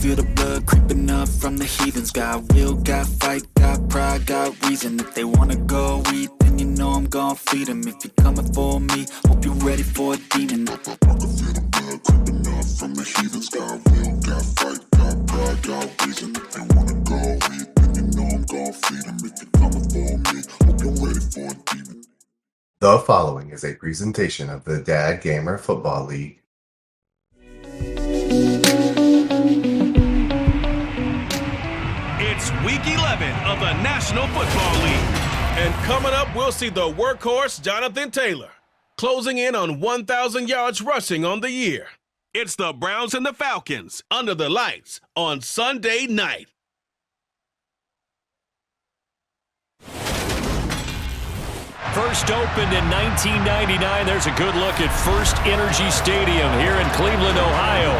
feel the blood creeping up from the heathens. Got will, got fight, got pride, got reason. If they wanna go eat, then you know I'm gon' feed them. If you're coming for me, hope you're ready for a demon. I can feel the blood creeping up from the heathens. Got will, got fight, got pride, got reason. If they wanna go eat, then you know I'm gon' feed them. If you're coming for me, hope you're ready for a demon. The following is a presentation of the DADDgamer Football League. It's Week 11 of the National Football League. And coming up, we'll see the workhorse Jonathan Taylor closing in on 1,000 yards rushing on the year. It's the Browns and the Falcons under the lights on Sunday night. First opened in 1999, there's a good look at First Energy Stadium here in Cleveland, Ohio.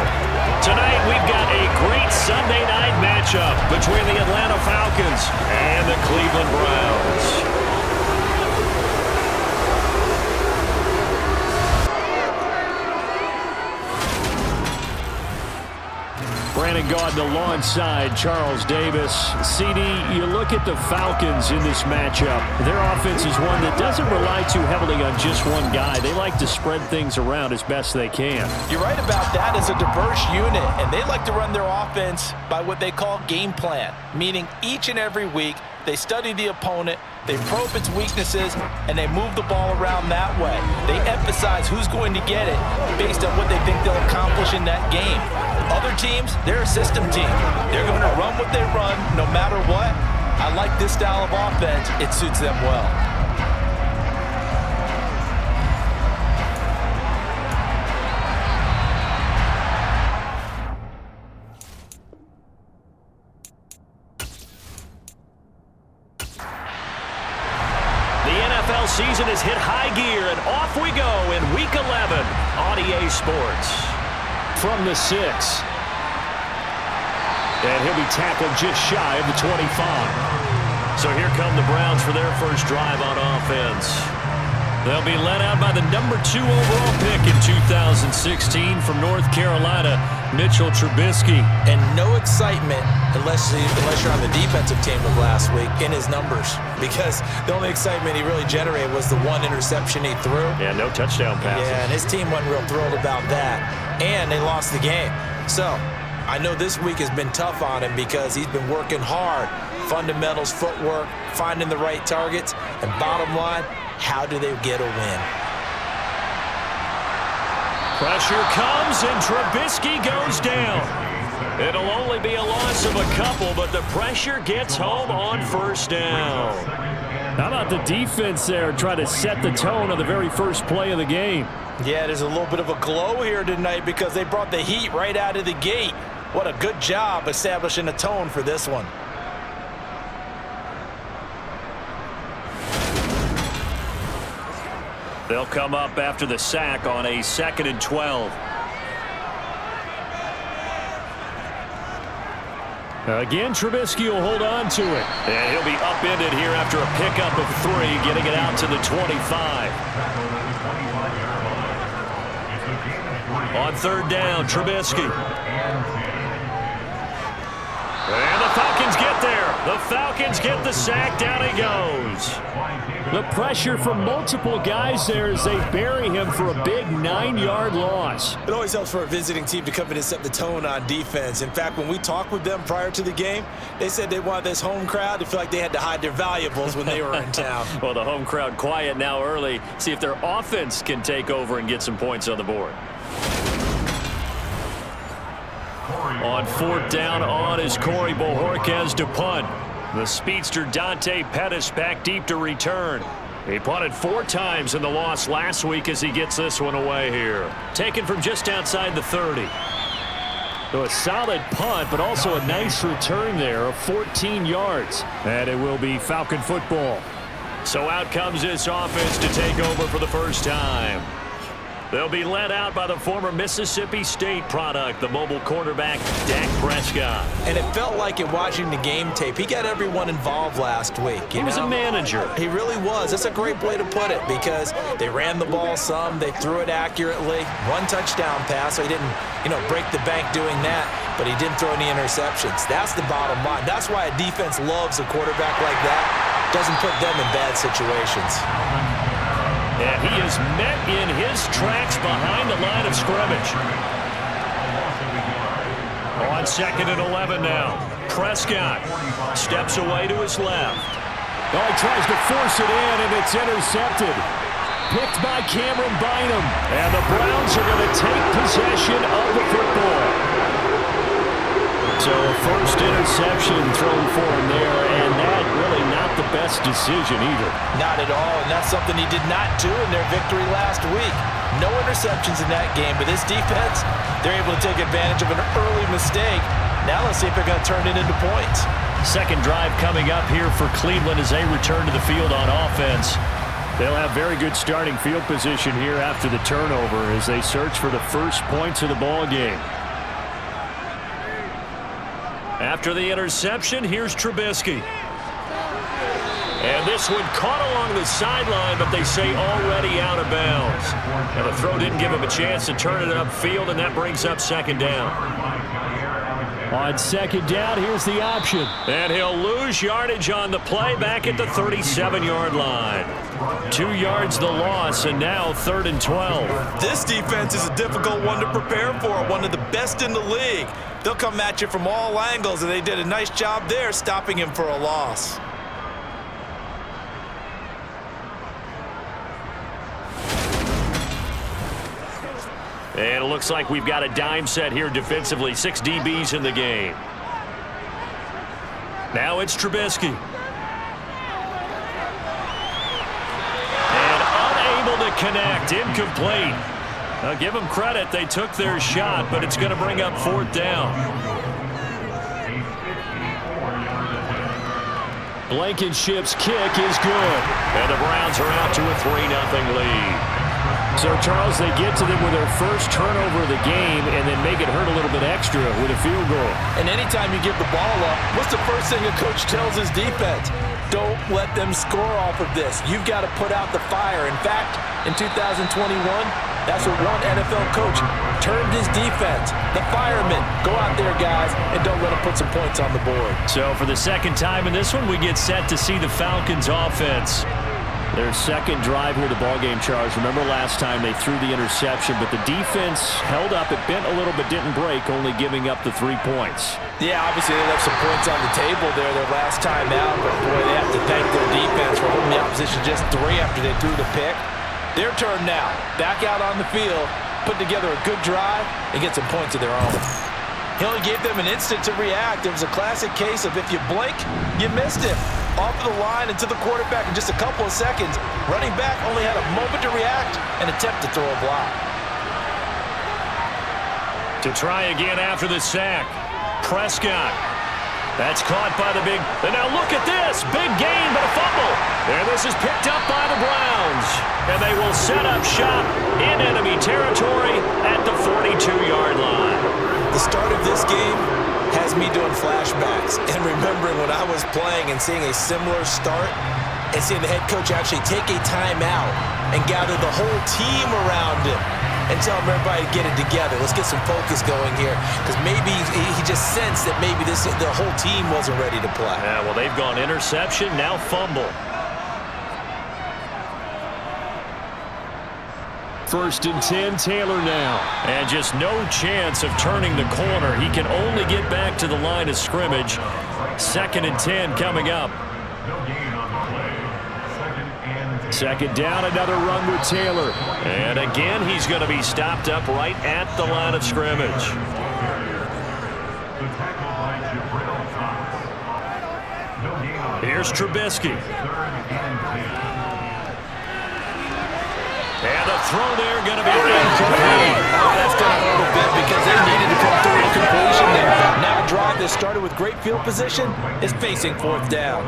Tonight, we've got a great Sunday night matchup between the Atlanta Falcons and the Cleveland Browns. Brandon Gaudin alongside Charles Davis. CD, you look at the Falcons in this matchup. Their offense is one that doesn't rely too heavily on just one guy. They like to spread things around as best they can. You're right about that. It's a diverse unit, and they like to run their offense by what they call game plan, meaning each and every week they study the opponent, they probe its weaknesses, and they move the ball around that way. They emphasize who's going to get it based on what they think they'll accomplish in that game. Other teams, they're a system team. They're going to run what they run no matter what. I like this style of offense. It suits them well. Season has hit high gear, and off we go in Week 11 on EA Sports. From the 6. And he'll be tackled just shy of the 25. So here come the Browns for their first drive on offense. They'll be led out by the number 2 overall pick in 2016 from North Carolina, Mitchell Trubisky. And no excitement unless you're on the defensive team of last week in his numbers, because the only excitement he really generated was the one interception he threw. Yeah, no touchdown passes. Yeah, and his team wasn't real thrilled about that, and they lost the game. So I know this week has been tough on him because he's been working hard. Fundamentals, footwork, finding the right targets, and bottom line, how do they get a win? Pressure comes, and Trubisky goes down. It'll only be a loss of a couple, but the pressure gets home on first down. How about the defense there trying to set the tone on the very first play of the game? Yeah, there's a little bit of a glow here tonight because they brought the heat right out of the gate. What a good job establishing a tone for this one. They'll come up after the sack on a 2nd and 12. Again, Trubisky will hold on to it. And he'll be upended here after a pickup of 3, getting it out to the 25. On 3rd down, Trubisky. And the Falcons get there. The Falcons get the sack. Down he goes. The pressure from multiple guys there as they bury him for a big 9-yard loss. It always helps for a visiting team to come in and set the tone on defense. In fact, when we talked with them prior to the game, they said they wanted this home crowd to feel like they had to hide their valuables when they were in town. Well, the home crowd quiet now early. See if their offense can take over and get some points on the board. On 4th down on is Corey Bojorquez to punt. The speedster Dante Pettis back deep to return. He punted 4 times in the loss last week as he gets this one away here. Taken from just outside the 30. So a solid punt, but also a nice return there of 14 yards. And it will be Falcon football. So out comes this offense to take over for the first time. They'll be led out by the former Mississippi State product, the mobile quarterback, Dak Prescott. And it felt like in watching the game tape, he got everyone involved last week. He was a manager. He really was. That's a great way to put it because they ran the ball some, they threw it accurately. 1 touchdown pass, so he didn't, break the bank doing that. but he didn't throw any interceptions. That's the bottom line. That's why a defense loves a quarterback like that. Doesn't put them in bad situations. And he is met in his tracks behind the line of scrimmage. On 2nd and 11 now. Prescott steps away to his left. Oh, he tries to force it in, and it's intercepted. Picked by Cameron Bynum. And the Browns are going to take possession of the football. So a first interception thrown for him there, and that really not the best decision either. Not at all, and that's something he did not do in their victory last week. No interceptions in that game, but this defense, they're able to take advantage of an early mistake. Now let's see if they're going to turn it into points. Second drive coming up here for Cleveland as they return to the field on offense. They'll have very good starting field position here after the turnover as they search for the first points of the ball game. After the interception, here's Trubisky. And this one caught along the sideline, but they say already out of bounds. And the throw didn't give him a chance to turn it upfield, and that brings up second down. On second down, here's the option. And he'll lose yardage on the play back at the 37-yard line. 2 yards the loss, and now 3rd and 12. This defense is a difficult one to prepare for, one of the best in the league. They'll come at you from all angles, and they did a nice job there stopping him for a loss. And it looks like we've got a dime set here defensively. 6 DBs in the game. Now it's Trubisky. And unable to connect. Incomplete. I'll give them credit. They took their shot, but it's going to bring up 4th down. Blankenship's kick is good. And the Browns are out to a 3-0 lead. So, Charles, they get to them with their first turnover of the game and then make it hurt a little bit extra with a field goal. And anytime you give the ball up, what's the first thing a coach tells his defense? Don't let them score off of this. You've got to put out the fire. In fact, in 2021, that's what one NFL coach termed his defense. The firemen. Go out there, guys, and don't let them put some points on the board. So for the second time in this one, we get set to see the Falcons offense. Their second drive here of the ballgame, Charles. Remember last time they threw the interception, but the defense held up. It bent a little but didn't break, only giving up the 3 points. Yeah, obviously they left some points on the table there their last time out, but boy, they have to thank their defense for holding the opposition just 3 after they threw the pick. Their turn now. Back out on the field, put together a good drive, and get some points of their own. He only gave them an instant to react. It was a classic case of if you blink, you missed it. Off of the line and to the quarterback in just a couple of seconds. Running back only had a moment to react and attempt to throw a block. To try again after the sack. Prescott. That's caught by the big... And now look at this. Big gain, but a fumble. And this is picked up by the Browns. And they will set up shop in enemy territory at the 42-yard line. The start of this game has me doing flashbacks and remembering when I was playing and seeing a similar start and seeing the head coach actually take a timeout and gather the whole team around him and tell everybody to get it together. Let's get some focus going here because maybe he just sensed that maybe the whole team wasn't ready to play. Yeah, well, they've gone interception, now fumble. 1st and 10, Taylor now. And just no chance of turning the corner. He can only get back to the line of scrimmage. 2nd and 10 coming up. 2nd down, another run with Taylor. And again, he's going to be stopped up right at the line of scrimmage. Here's Trubisky. And the throw there going to be incomplete. Oh, that's going to hurt a bit because they needed to come through with completion there. Now a drive that started with great field position is facing 4th down.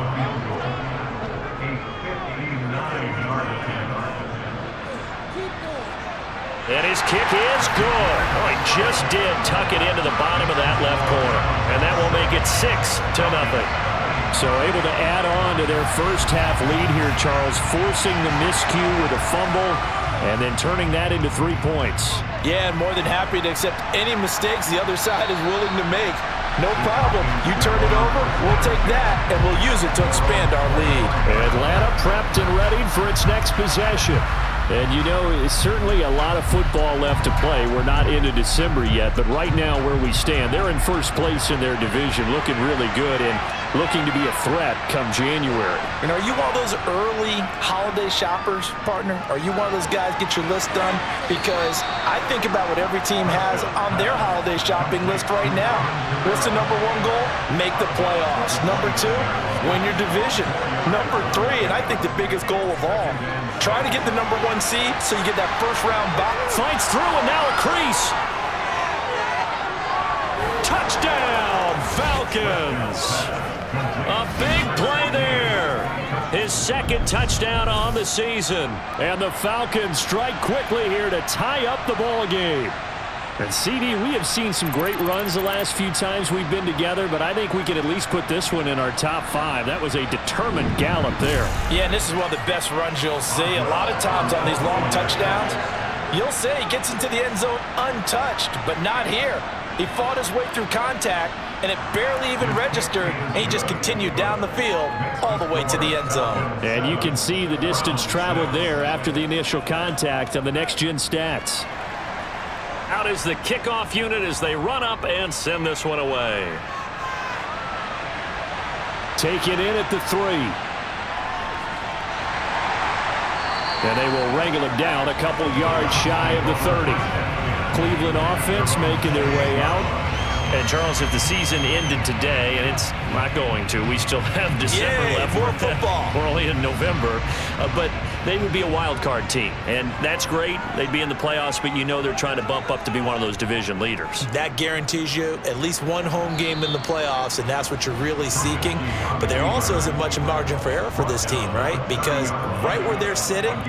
And his kick is good. Oh, he just did tuck it into the bottom of that left corner. And that will make it 6-0. So able to add on to their first half lead here, Charles, forcing the miscue with a fumble. And then turning that into 3 points. Yeah, and more than happy to accept any mistakes the other side is willing to make. No problem. You turn it over, we'll take that, and we'll use it to expand our lead. Atlanta prepped and ready for its next possession. And you know, it's certainly a lot of football left to play. We're not into December yet, but right now where we stand, they're in first place in their division, looking really good and looking to be a threat come January. And are you one of those early holiday shoppers, partner? Are you one of those guys get your list done? Because I think about what every team has on their holiday shopping list right now. What's the number one goal? Make the playoffs. Number two, win your division. Number three, and I think the biggest goal of all, try to get the number one seed so you get that first round bye. Fights through and now a crease. Touchdown, Falcons. A big play there. His second touchdown on the season. And the Falcons strike quickly here to tie up the ball game. And CD, we have seen some great runs the last few times we've been together, but I think we can at least put this one in our top 5. That was a determined gallop there. Yeah, and this is one of the best runs you'll see. A lot of times on these long touchdowns, you'll say he gets into the end zone untouched, but not here. He fought his way through contact, and it barely even registered, and he just continued down the field all the way to the end zone. And you can see the distance traveled there after the initial contact on the next-gen stats. Out is the kickoff unit as they run up and send this one away. Taken in at the 3. And they will wrangle him down a couple yards shy of the 30. Cleveland offense making their way out. And Charles, if the season ended today, and it's not going to, we still have December left. More football. We're only in November, but they would be a wild card team, and that's great. They'd be in the playoffs, but you know they're trying to bump up to be one of those division leaders. That guarantees you at least one home game in the playoffs, and that's what you're really seeking. But there also isn't much margin for error for this team, right? Because right where they're sitting,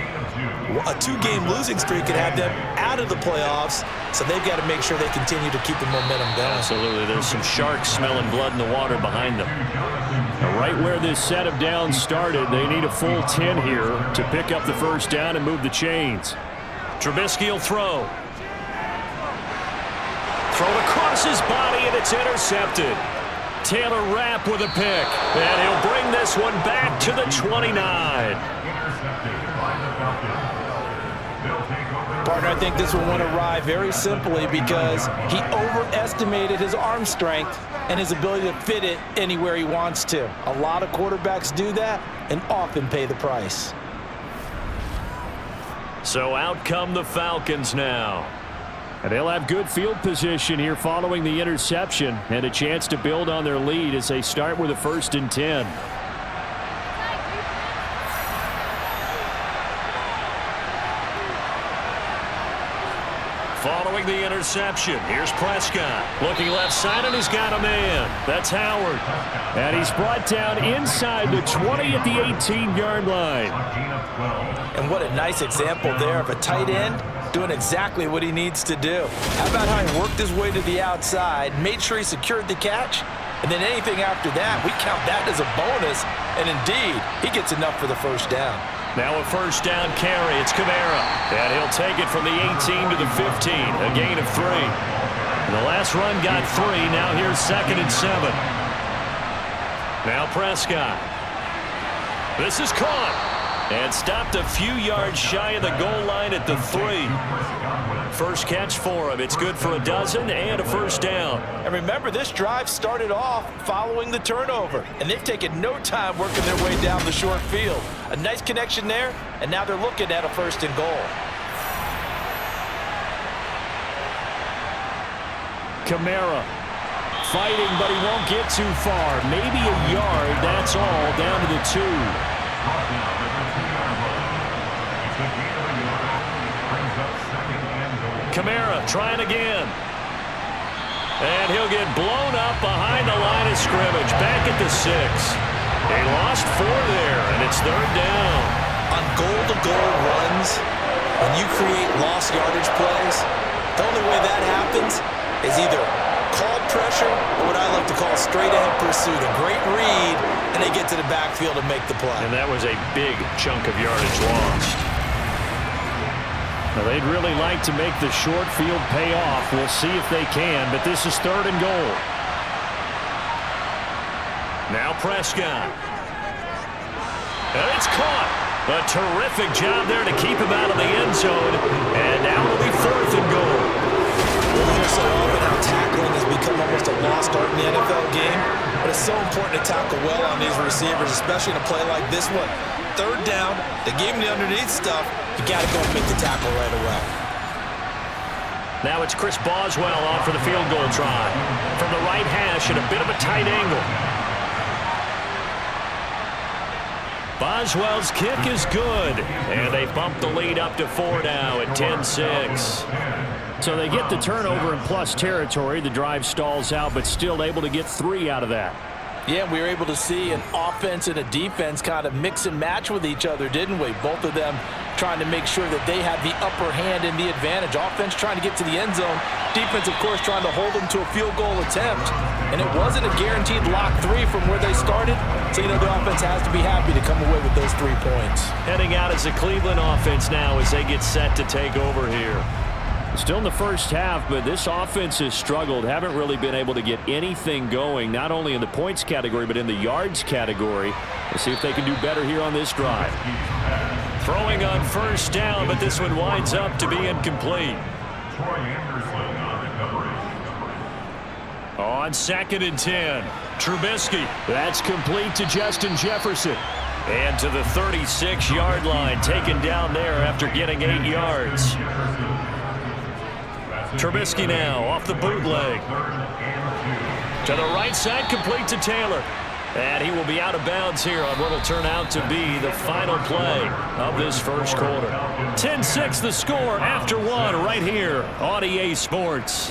a 2-game losing streak could have them out of the playoffs, so they've got to make sure they continue to keep the momentum going. Absolutely. There's some sharks smelling blood in the water behind them. Now, right where this set of downs started, they need a full 10 here to pick up the first down and move the chains. Trubisky will throw. Thrown across his body, and it's intercepted. Taylor Rapp with a pick, and he'll bring this one back to the 29. Partner, I think this will win a ride very simply because he overestimated his arm strength and his ability to fit it anywhere he wants to. A lot of quarterbacks do that and often pay the price. So out come the Falcons now. And they'll have good field position here following the interception and a chance to build on their lead as they start with a 1st and 10. Following the interception, here's Prescott. Looking left side, and he's got a man. That's Howard. And he's brought down inside the 20 at the 18-yard line. And what a nice example there of a tight end doing exactly what he needs to do. How about how he worked his way to the outside, made sure he secured the catch, and then anything after that, we count that as a bonus, and indeed, he gets enough for the first down. Now a first down carry. It's Kamara. And he'll take it from the 18 to the 15. A gain of 3. And the last run got 3. Now here's 2nd and 7. Now Prescott. This is caught. And stopped a few yards shy of the goal line at the 3. First catch for him. It's good for a dozen and a first down. And remember, this drive started off following the turnover. And they've taken no time working their way down the short field. A nice connection there, and now they're looking at a 1st and goal. Kamara fighting, but he won't get too far. Maybe a yard, that's all, down to the 2. Kamara trying again. And he'll get blown up behind the line of scrimmage. Back at the 6. They lost 4 there, and it's 3rd down. On goal-to-goal runs, when you create lost yardage plays, the only way that happens is either called pressure or what I like to call straight-ahead pursuit. A great read, and they get to the backfield and make the play. And that was a big chunk of yardage lost. Well, they'd really like to make the short field pay off. We'll see if they can, but this is 3rd and goal. Now Prescott. And it's caught. A terrific job there to keep him out of the end zone. And now it'll be 4th and goal. We'll hear so often how tackling has become almost a lost art in the NFL game, but it's so important to tackle well on these receivers, especially in a play like this one. 3rd down, they gave him the underneath stuff. You got to go and make the tackle right away. Now it's Chris Boswell off for the field goal try. From the right hash at a bit of a tight angle. Boswell's kick is good, and they bump the lead up to 4 now at 10-6. So they get the turnover in plus territory. The drive stalls out, but still able to get 3 out of that. Yeah, we were able to see an offense and a defense kind of mix and match with each other, didn't we? Both of them trying to make sure that they had the upper hand and the advantage. Offense trying to get to the end zone. Defense, of course, trying to hold them to a field goal attempt. And it wasn't a guaranteed lock 3 from where they started. So, you know, the offense has to be happy to come away with those 3 points. Heading out as a Cleveland offense now as they get set to take over here. Still in the first half, but this offense has struggled. Haven't really been able to get anything going, not only in the points category, but in the yards category. We'll see if they can do better here on this drive. Throwing on 1st down, but this one winds up to be incomplete. On 2nd and 10, Trubisky. That's complete to Justin Jefferson. And to the 36-yard line, taken down there after getting 8 yards. Trubisky now off the bootleg. To the right side, complete to Taylor. And he will be out of bounds here on what will turn out to be the final play of this first quarter. 10-6 the score after 1 right here on EA Sports.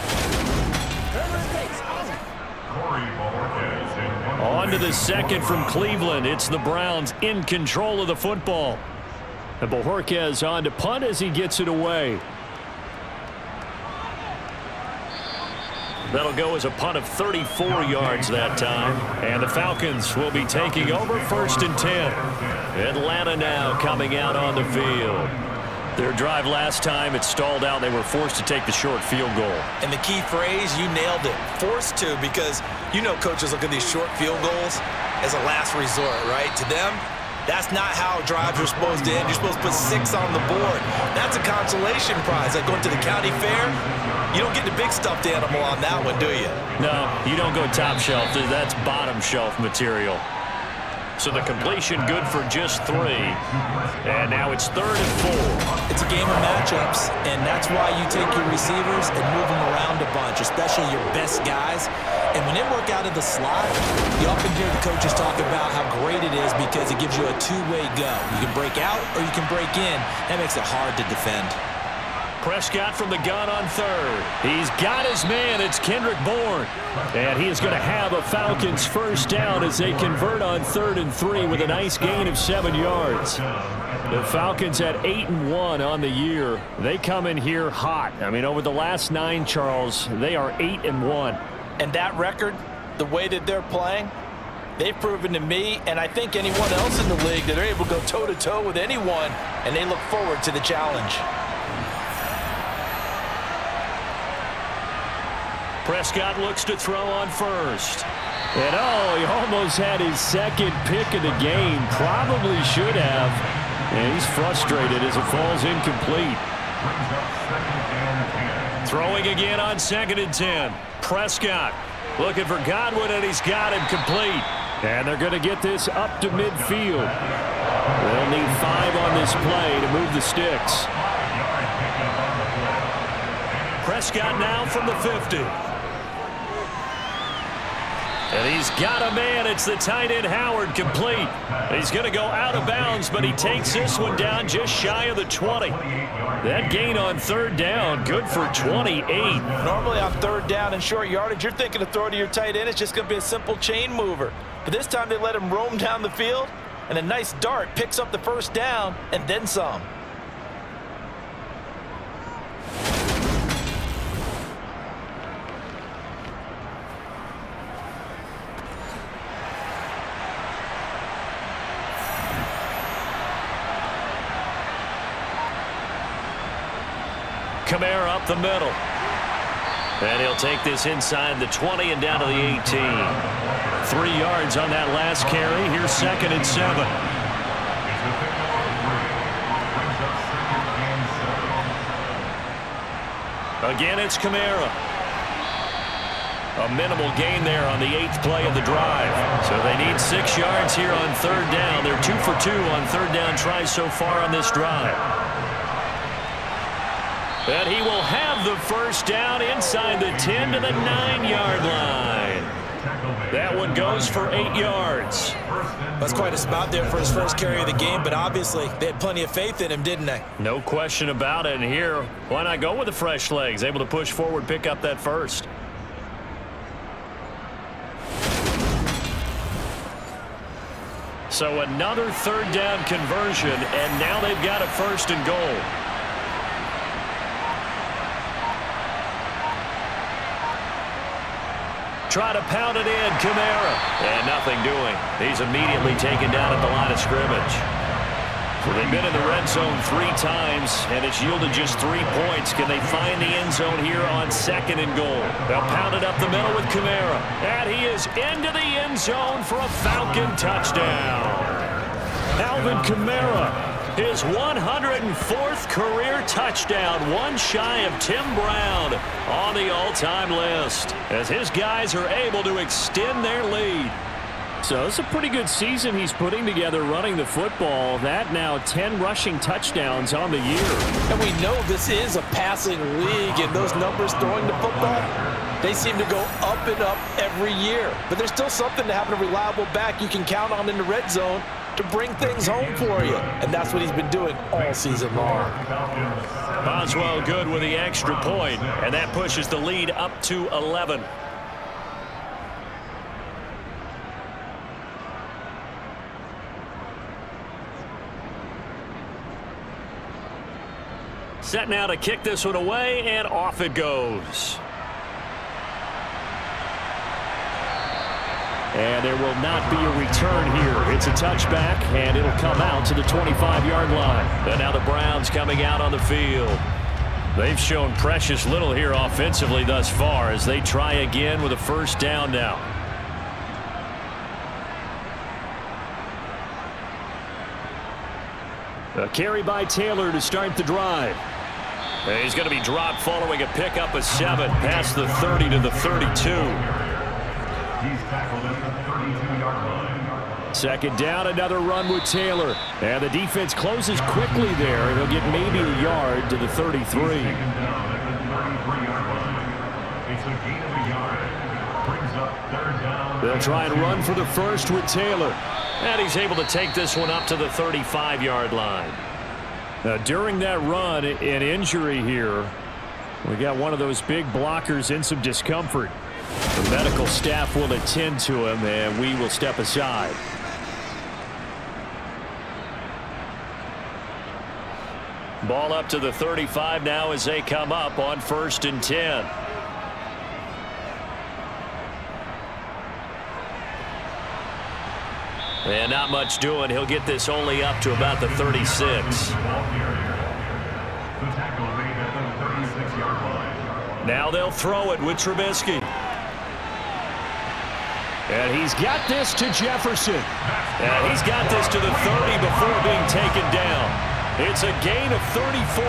On to the second from Cleveland. It's the Browns in control of the football. And Bojorquez on to punt as he gets it away. That'll go as a punt of 34 yards that time. And the Falcons will be taking over 1st and 10. Atlanta now coming out on the field. Their drive last time, it stalled out. They were forced to take the short field goal. And the key phrase, you nailed it. Forced to, because you know coaches look at these short field goals as a last resort, right? To them, that's not how drives are supposed to end. You're supposed to put 6 on the board. That's a consolation prize. Like going to the county fair, you don't get the big stuffed animal on that one, do you? No, you don't go top shelf. That's bottom shelf material. So the completion good for just 3. And now it's 3rd and 4. It's a game of matchups, and that's why you take your receivers and move them around a bunch, especially your best guys. And when they work out of the slot, you often hear the coaches talk about how great it is because it gives you a 2-way go. You can break out or you can break in. That makes it hard to defend. Prescott from the gun on 3rd. He's got his man. It's Kendrick Bourne. And he is going to have a Falcons 1st down as they convert on 3rd and 3 with a nice gain of 7 yards. The Falcons at 8-1 on the year. They come in here hot. I mean, over the last 9, Charles, they are 8-1. And that record, the way that they're playing, they've proven to me, and I think anyone else in the league, that they're able to go toe-to-toe with anyone, and they look forward to the challenge. Prescott looks to throw on 1st. And oh, he almost had his 2nd pick of the game. Probably should have. And he's frustrated as it falls incomplete. Throwing again on 2nd and 10. Prescott looking for Godwin, and he's got him complete. And they're going to get this up to midfield. They'll need 5 on this play to move the sticks. Prescott now from the 50. And he's got a man. It's the tight end Howard, complete. He's going to go out of bounds, but he takes this one down just shy of the 20. That gain on 3rd down, good for 28. Normally on 3rd down and short yardage, you're thinking to throw to your tight end. It's just going to be a simple chain mover. But this time they let him roam down the field, and a nice dart picks up the 1st down and then some. Kamara up the middle. And he'll take this inside the 20 and down to the 18. 3 yards on that last carry. Here's 2nd and 7. Again, it's Kamara. A minimal gain there on the 8th play of the drive. So they need 6 yards here on 3rd down. They're 2 for 2 on 3rd down tries so far on this drive. And he will have the 1st down inside the 10 to the 9-yard line. That one goes for 8 yards. That's quite a spot there for his first carry of the game, but obviously they had plenty of faith in him, didn't they? No question about it. And here, why not go with the fresh legs? Able to push forward, pick up that 1st. So another 3rd down conversion, and now they've got a 1st and goal. Try to pound it in, Kamara. And nothing doing. He's immediately taken down at the line of scrimmage. So they've been in the red zone 3 times, and it's yielded just 3 points. Can they find the end zone here on 2nd and goal? They'll pound it up the middle with Kamara. And he is into the end zone for a Falcon touchdown. Alvin Kamara, his 104th career touchdown, one shy of Tim Brown on the all-time list, as his guys are able to extend their lead. So it's a pretty good season he's putting together running the football. That now 10 rushing touchdowns on the year. And we know this is a passing league, and those numbers throwing the football, they seem to go up and up every year. But there's still something to having a reliable back you can count on in the red zone to bring things home for you. And that's what he's been doing all season long. Boswell good with the extra point, and that pushes the lead up to 11. Set now to kick this one away, and off it goes. And there will not be a return here. It's a touchback, and it'll come out to the 25-yard line. And now the Browns coming out on the field. They've shown precious little here offensively thus far as they try again with a 1st down now. A carry by Taylor to start the drive. And he's going to be dropped following a pickup of 7 past the 30 to the 32. He's tackled at the 32-yard line. 2nd down, another run with Taylor. And the defense closes quickly there. He'll get maybe a yard to the 33. He's taken down at the 33-yard line. It's a gain of a yard. Brings up 3rd down. They'll try and run for the 1st with Taylor. And he's able to take this one up to the 35-yard line. Now, during that run, an injury here. We got one of those big blockers in some discomfort. The medical staff will attend to him, and we will step aside. Ball up to the 35 now as they come up on 1st and 10. And not much doing. He'll get this only up to about the 36. Now they'll throw it with Trubisky. And he's got this to Jefferson. And he's got this to the 30 before being taken down. It's a gain of 34.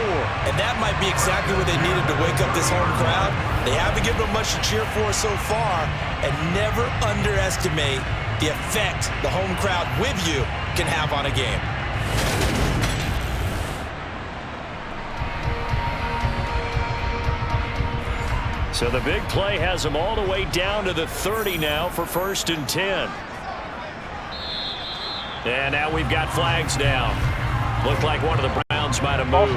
And that might be exactly what they needed to wake up this home crowd. They haven't given them much to cheer for so far. And never underestimate the effect the home crowd with you can have on a game. So the big play has them all the way down to the 30 now for 1st and 10. And now we've got flags down. Looked like one of the Browns might have moved.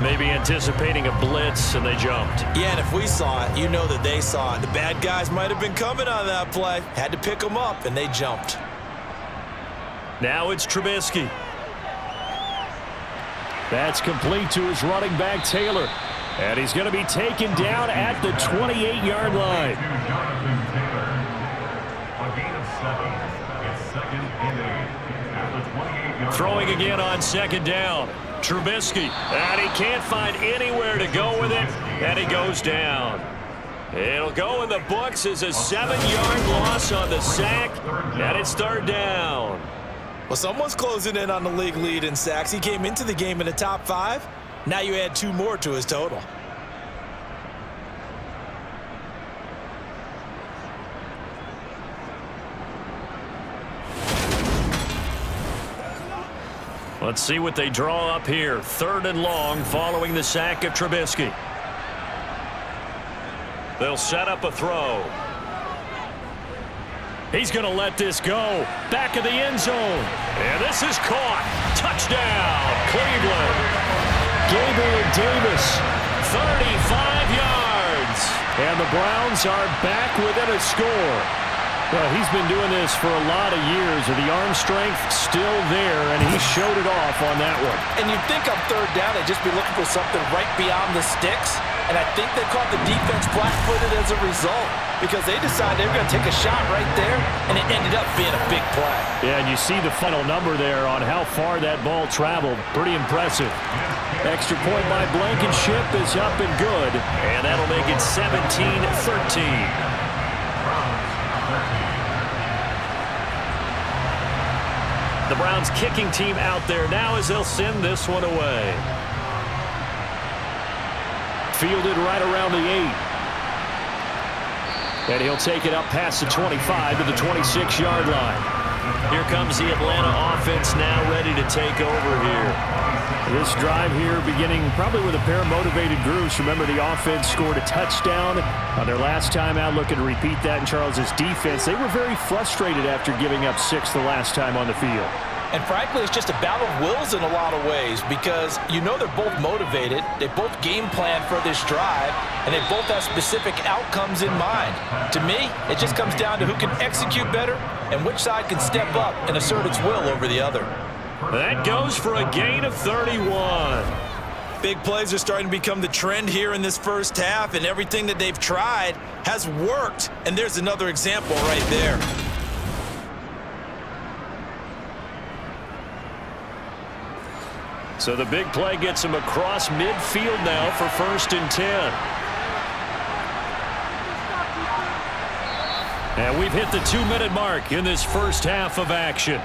Maybe anticipating a blitz, and they jumped. Yeah, and if we saw it, you know that they saw it. The bad guys might have been coming on that play. Had to pick them up, and they jumped. Now it's Trubisky. That's complete to his running back, Taylor. And he's going to be taken down at the 28-yard line. Throwing again on 2nd down. Trubisky, and he can't find anywhere to go with it, and he goes down. It'll go in the books as a 7-yard loss on the sack, and it's third down. Well, someone's closing in on the league lead in sacks. He came into the game in the top 5. Now you add 2 more to his total. Let's see what they draw up here. 3rd and long following the sack of Trubisky. They'll set up a throw. He's going to let this go. Back of the end zone. And this is caught. Touchdown, Cleveland. Gabriel Davis, 35 yards. And the Browns are back within a score. Well, he's been doing this for a lot of years, and the arm strength still there, and he showed it off on that one. And you'd think on 3rd down they'd just be looking for something right beyond the sticks, and I think they caught the defense flat-footed as a result because they decided they were going to take a shot right there, and it ended up being a big play. Yeah, and you see the final number there on how far that ball traveled. Pretty impressive. Extra point by Blankenship is up and good, and that'll make it 17-13. The Browns kicking team out there now as they'll send this one away. Fielded right around the 8. And he'll take it up past the 25 to the 26-yard line. Here comes the Atlanta offense now ready to take over here. This drive here beginning probably with a pair of motivated groups. Remember, the offense scored a touchdown on their last time out. Looking to repeat that in Charles's defense. They were very frustrated after giving up 6 the last time on the field. And frankly, it's just a battle of wills in a lot of ways because you know they're both motivated, they both game plan for this drive, and they both have specific outcomes in mind. To me, it just comes down to who can execute better and which side can step up and assert its will over the other. That goes for a gain of 31. Big plays are starting to become the trend here in this first half, and everything that they've tried has worked. And there's another example right there. So the big play gets him across midfield now for 1st and 10. And we've hit the 2-minute mark in this first half of action.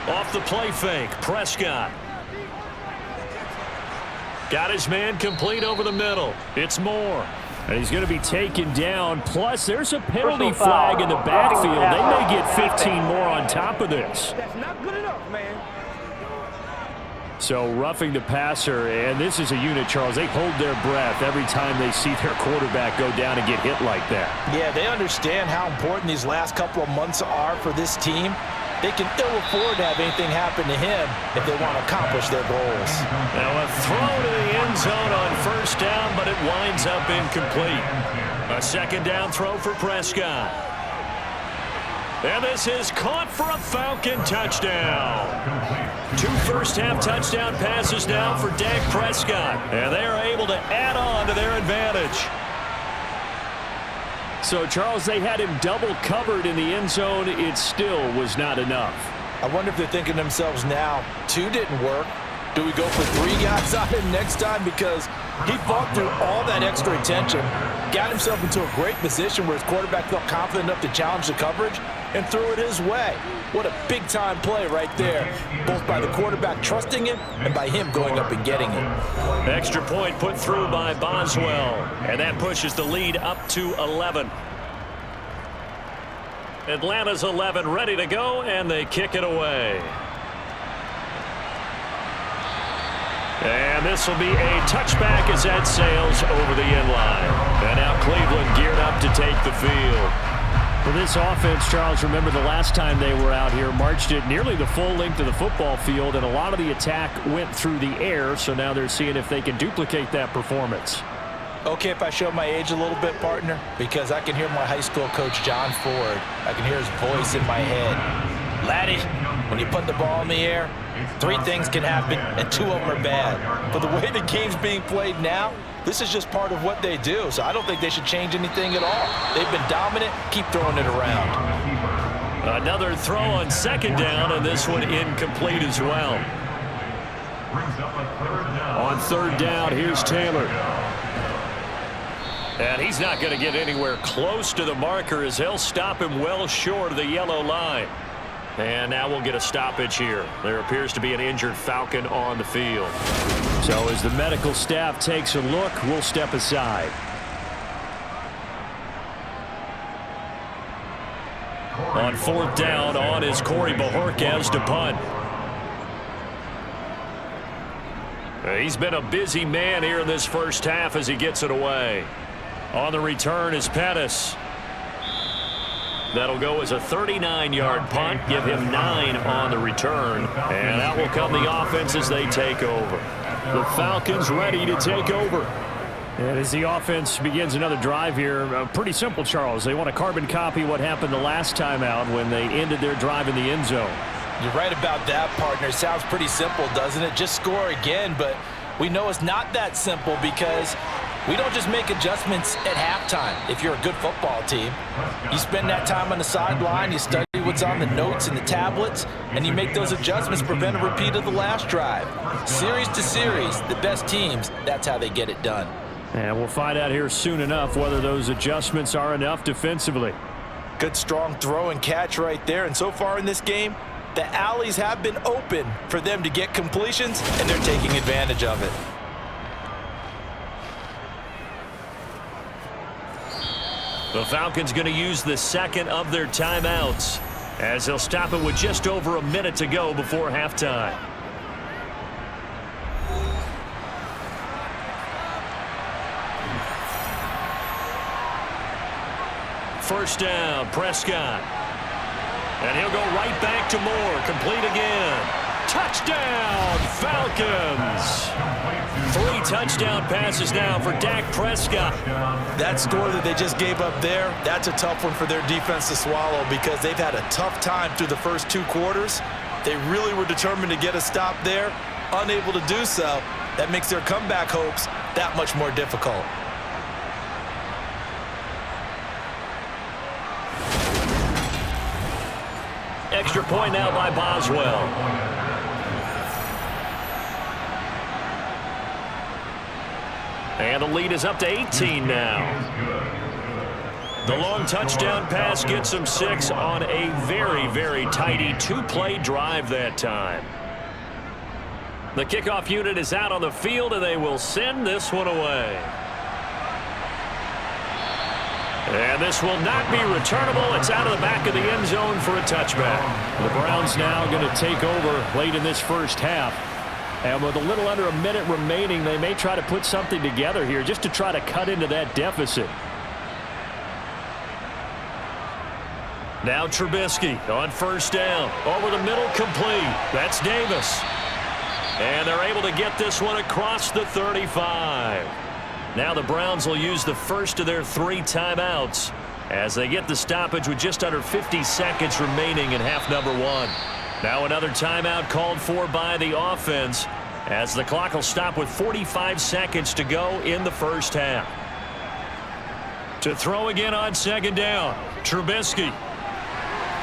Off the play fake, Prescott. Got his man complete over the middle. It's Moore. And he's going to be taken down. Plus, there's a penalty flag in the backfield. They may get 15 more on top of this. That's not good enough, man. So roughing the passer, and this is a unit, Charles. They hold their breath every time they see their quarterback go down and get hit like that. Yeah, they understand how important these last couple of months are for this team. They can ill afford to have anything happen to him if they want to accomplish their goals. Now a throw to the end zone on 1st down, but it winds up incomplete. A 2nd down throw for Prescott. And this is caught for a Falcon touchdown. 2 first-half touchdown passes now for Dak Prescott. And they are able to add on to their advantage. So, Charles, they had him double covered in the end zone. It still was not enough. I wonder if they're thinking to themselves now, 2 didn't work. Do we go for 3 guys on him next time? Because he fought through all that extra attention, got himself into a great position where his quarterback felt confident enough to challenge the coverage and threw it his way. What a big-time play right there, both by the quarterback trusting him and by him going up and getting it. Extra point put through by Boswell, and that pushes the lead up to 11. Atlanta's 11 ready to go, and they kick it away. And this will be a touchback as that sails over the end line. And now Cleveland geared up to take the field. For this offense, Charles, remember the last time they were out here, marched it nearly the full length of the football field, and a lot of the attack went through the air, so now they're seeing if they can duplicate that performance. Okay, if I show my age a little bit, partner, because I can hear my high school coach, John Ford. I can hear his voice in my head. Laddie, when you put the ball in the air, 3 things can happen, and 2 of them are bad. But the way the game's being played now, This is just part of what they do, so I don't think they should change anything at all. They've been dominant. Keep throwing it around. Another throw on second down, and this one incomplete as well. On third down, here's Taylor. And he's not going to get anywhere close to the marker as he'll stop him well short of the yellow line. And now we'll get a stoppage here. There appears to be an injured Falcon on the field. So as the medical staff takes a look, we'll step aside. On fourth down, on is Corey Bojorquez to punt. He's been a busy man here in this first half as he gets it away. On the return is Pettis. That'll go as a 39-yard punt, give him 9 on the return. And out will come the offense as they take over. The Falcons ready to take over. And as the offense begins another drive here, pretty simple, Charles. They want to carbon copy what happened the last time out when they ended their drive in the end zone. You're right about that, partner. Sounds pretty simple, doesn't it? Just score again, but we know it's not that simple because we don't just make adjustments at halftime. If you're a good football team, you spend that time on the sideline, you study what's on the notes and the tablets, and you make those adjustments to prevent a repeat of the last drive. Series to series, the best teams, that's how they get it done. And we'll find out here soon enough whether those adjustments are enough defensively. Good strong throw and catch right there, and so far in this game, the alleys have been open for them to get completions, and they're taking advantage of it. The Falcons going to use the second of their timeouts as they'll stop it with just over a minute to go before halftime. First down, Prescott. And he'll go right back to Moore. Complete again. Touchdown, Falcons. 3 touchdown passes now for Dak Prescott. That score that they just gave up there, that's a tough one for their defense to swallow because they've had a tough time through the first 2 quarters. They really were determined to get a stop there, unable to do so. That makes their comeback hopes that much more difficult. Extra point now by Boswell. And the lead is up to 18 now. The long touchdown pass gets them 6 on a very, very tidy 2-play drive that time. The kickoff unit is out on the field, and they will send this one away. And this will not be returnable. It's out of the back of the end zone for a touchback. The Browns now going to take over late in this first half. And with a little under a minute remaining, they may try to put something together here just to try to cut into that deficit. Now Trubisky on first down. Over the middle, complete. That's Davis. And they're able to get this one across the 35. Now the Browns will use the first of their 3 timeouts as they get the stoppage with just under 50 seconds remaining in half number 1. Now another timeout called for by the offense as the clock will stop with 45 seconds to go in the first half. To throw again on second down, Trubisky.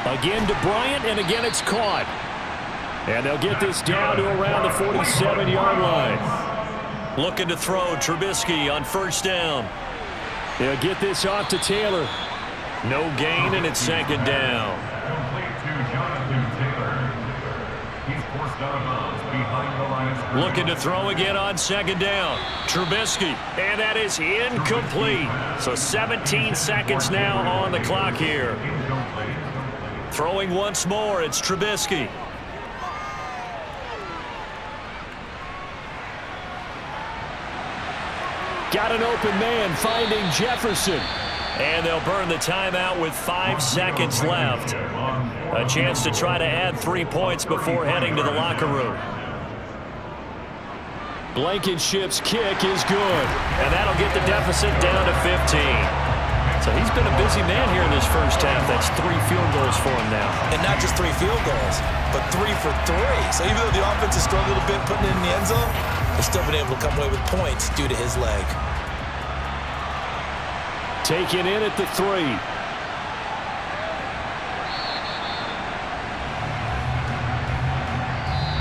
Again to Bryant, and again it's caught. And they'll get this down to around the 47-yard line. Looking to throw, Trubisky on first down. They'll get this off to Taylor. No gain, and it's second down. Looking to throw again on second down. Trubisky, and that is incomplete. So 17 seconds now on the clock here. Throwing once more, it's Trubisky. Got an open man, finding Jefferson. And they'll burn the timeout with 5 seconds left. A chance to try to add 3 points before heading to the locker room. Blankenship's kick is good. And that'll get the deficit down to 15. So he's been a busy man here in this first half. That's 3 field goals for him now. And not just 3 field goals, but 3 for 3. So even though the offense has struggled a bit putting it in the end zone, they've still been able to come away with points due to his leg. Taken in at the 3.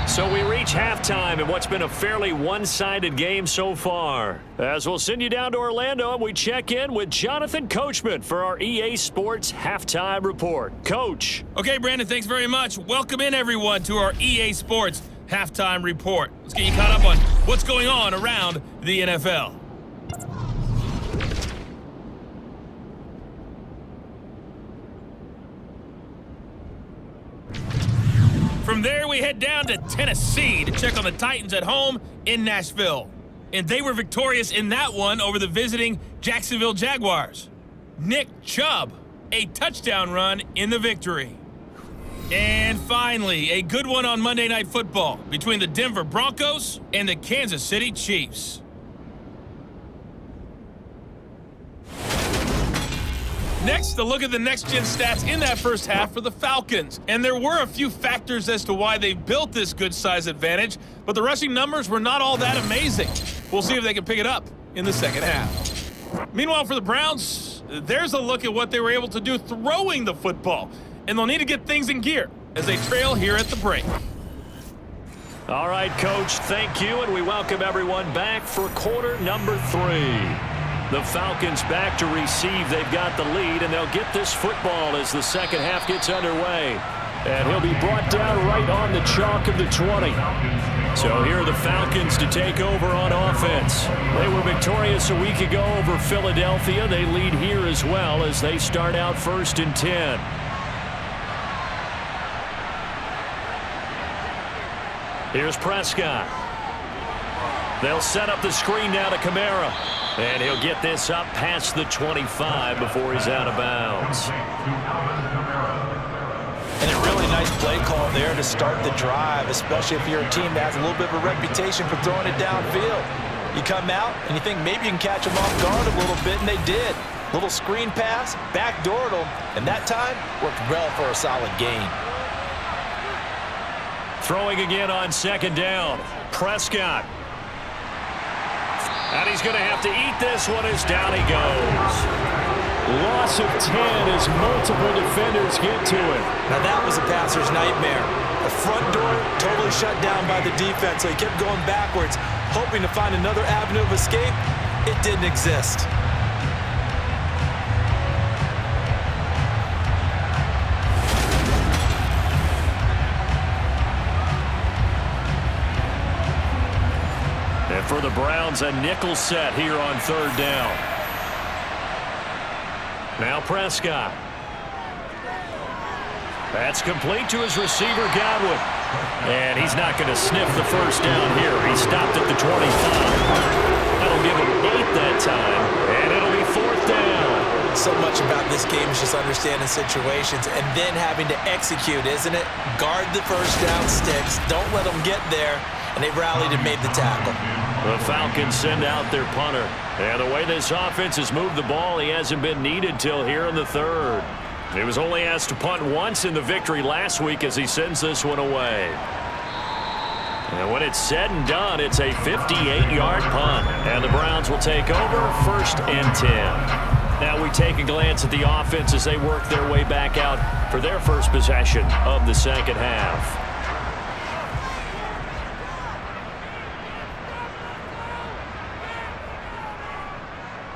So we reach halftime in what's been a fairly one-sided game so far. As we'll send you down to Orlando and we check in with Jonathan Coachman for our EA Sports Halftime Report. Coach. Okay, Brandon, thanks very much. Welcome in, everyone, to our EA Sports Halftime Report. Let's get you caught up on what's going on around the NFL. From there, we head down to Tennessee to check on the Titans at home in Nashville. And they were victorious in that one over the visiting Jacksonville Jaguars. Nick Chubb, a touchdown run in the victory. And finally, a good one on Monday Night Football between the Denver Broncos and the Kansas City Chiefs. Next, a look at the next-gen stats in that first half for the Falcons. And there were a few factors as to why they built this good size advantage, but the rushing numbers were not all that amazing. We'll see if they can pick it up in the second half. Meanwhile, for the Browns, there's a look at what they were able to do throwing the football. And they'll need to get things in gear as they trail here at the break. All right, Coach, thank you, and we welcome everyone back for quarter number 3. The Falcons back to receive. They've got the lead, and they'll get this football as the second half gets underway. And he'll be brought down right on the chalk of the 20. So here are the Falcons to take over on offense. They were victorious a week ago over Philadelphia. They lead here as well as they start out 1st and 10. Here's Prescott. They'll set up the screen now to Kamara. And he'll get this up past the 25 before he's out of bounds. And a really nice play call there to start the drive, especially if you're a team that has a little bit of a reputation for throwing it downfield. You come out and you think maybe you can catch them off guard a little bit, and they did. Little screen pass, backdoored them, and that time worked well for a solid gain. Throwing again on second down. Prescott. And he's going to have to eat this one as down he goes. Loss of 10 as multiple defenders get to it. Now that was a passer's nightmare. The front door totally shut down by the defense, so he kept going backwards, hoping to find another avenue of escape. It didn't exist. And for the Browns, a nickel set here on 3rd down. Now Prescott. That's complete to his receiver, Godwin. And he's not going to sniff the first down here. He stopped at the 25. That'll give him 8 that time, and it'll be 4th down. So much about this game is just understanding situations and then having to execute, isn't it? Guard the first down sticks. Don't let them get there. And they rallied and made the tackle. The Falcons send out their punter. And the way this offense has moved the ball, he hasn't been needed till here in the 3rd. He was only asked to punt once in the victory last week as he sends this one away. And when it's said and done, it's a 58-yard punt. And the Browns will take over 1st and 10. Now we take a glance at the offense as they work their way back out for their first possession of the second half.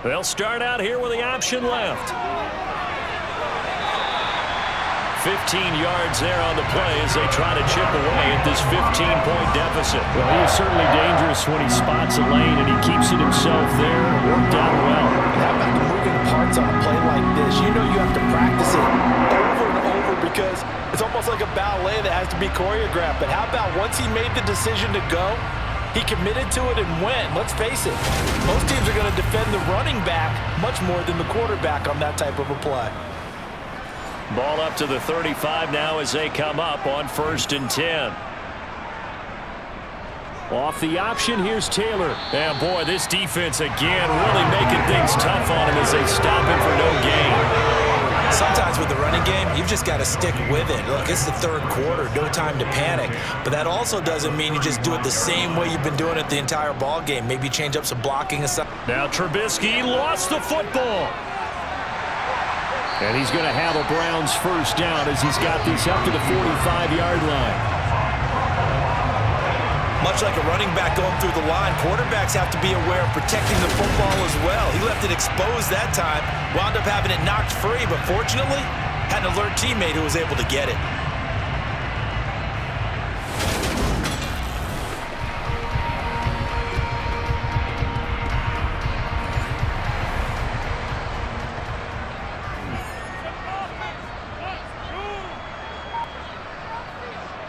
They'll start out here with the option left. 15 yards there on the play as they try to chip away at this 15-point deficit. Well, he is certainly dangerous when he spots a lane and he keeps it himself there. Worked out well. How about the moving parts on a play like this? You know you have to practice it over and over because it's almost like a ballet that has to be choreographed. But how about once he made the decision to go, he committed to it and went. Let's face it, most teams are going to defend the running back much more than the quarterback on that type of a play. Ball up to the 35 now as they come up on 1st and 10. Off the option, here's Taylor. And boy, this defense again really making things tough on him as they stop him for no gain. Sometimes with the running game, you've just got to stick with it. Look, it's the third quarter, no time to panic. But that also doesn't mean you just do it the same way you've been doing it the entire ball game. Maybe change up some blocking and stuff. Now Trubisky lost the football. And he's going to have a Browns first down as he's got this up to the 45-yard line. Much like a running back going through the line, quarterbacks have to be aware of protecting the football as well. He left it exposed that time, wound up having it knocked free, but fortunately, had an alert teammate who was able to get it.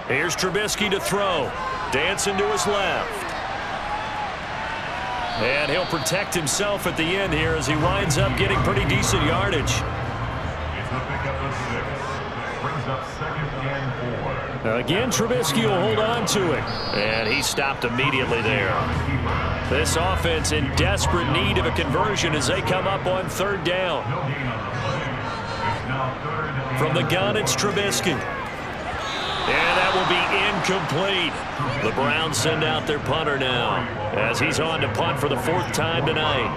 Here's Trubisky to throw. Dancing to his left. And he'll protect himself at the end here as he winds up getting pretty decent yardage. It's the pickup of 6. Brings up 2nd and 4. Again, Trubisky will hold on to it. And he stopped immediately there. This offense in desperate need of a conversion as they come up on 3rd down. From the gun, it's Trubisky. And that will be incomplete. The Browns send out their punter now as he's on to punt for the 4th time tonight.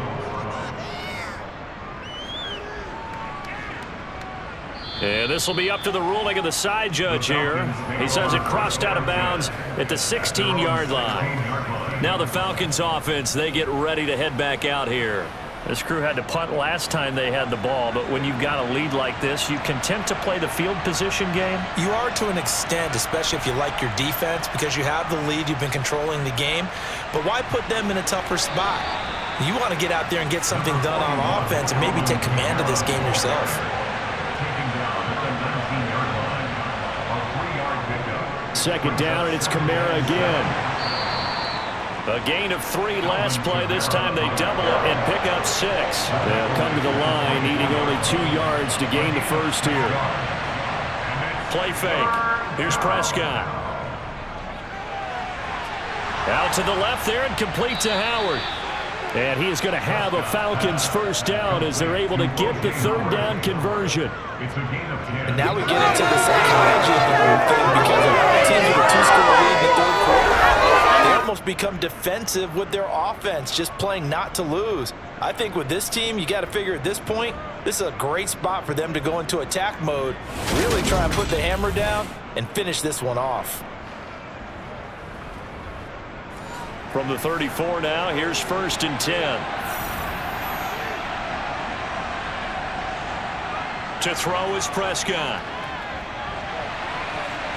And this will be up to the ruling of the side judge here. He says it crossed out of bounds at the 16-yard line. Now the Falcons offense, they get ready to head back out here. This crew had to punt last time they had the ball, but when you've got a lead like this, you content to play the field position game? You are to an extent, especially if you like your defense, because you have the lead, you've been controlling the game. But why put them in a tougher spot? You want to get out there and get something done on offense and maybe take command of this game yourself. Second down, and it's Kamara again. A gain of 3 last play. This time they double it and pick up 6. They'll come to the line, needing only 2 yards to gain the first here. Play fake. Here's Prescott. Out to the left there and complete to Howard. And he is going to have a Falcons first down as they're able to get the 3rd down conversion. And now we get into the psychology of the whole thing because of teams with a 2-score lead in the 3rd quarter. They almost become defensive with their offense, just playing not to lose. I think with this team, you got to figure at this point, this is a great spot for them to go into attack mode, really try and put the hammer down and finish this one off. From the 34 now, here's 1st and 10. To throw is Prescott.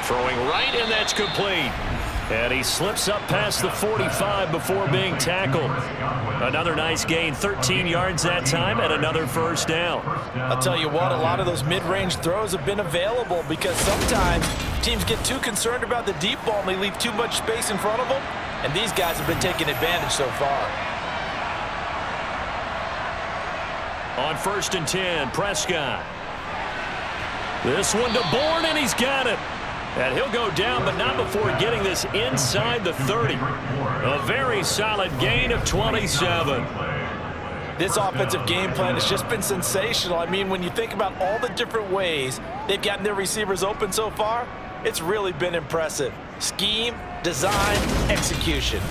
Throwing right, and that's complete. And he slips up past the 45 before being tackled. Another nice gain, 13 yards that time, and another first down. I'll tell you what, a lot of those mid-range throws have been available because sometimes teams get too concerned about the deep ball and they leave too much space in front of them, and these guys have been taking advantage so far. On 1st and 10, Prescott. This one to Bourne, and he's got it. And he'll go down, but not before getting this inside the 30. A very solid gain of 27. This offensive game plan has just been sensational. I mean, when you think about all the different ways they've gotten their receivers open so far, it's really been impressive. Scheme, design, execution.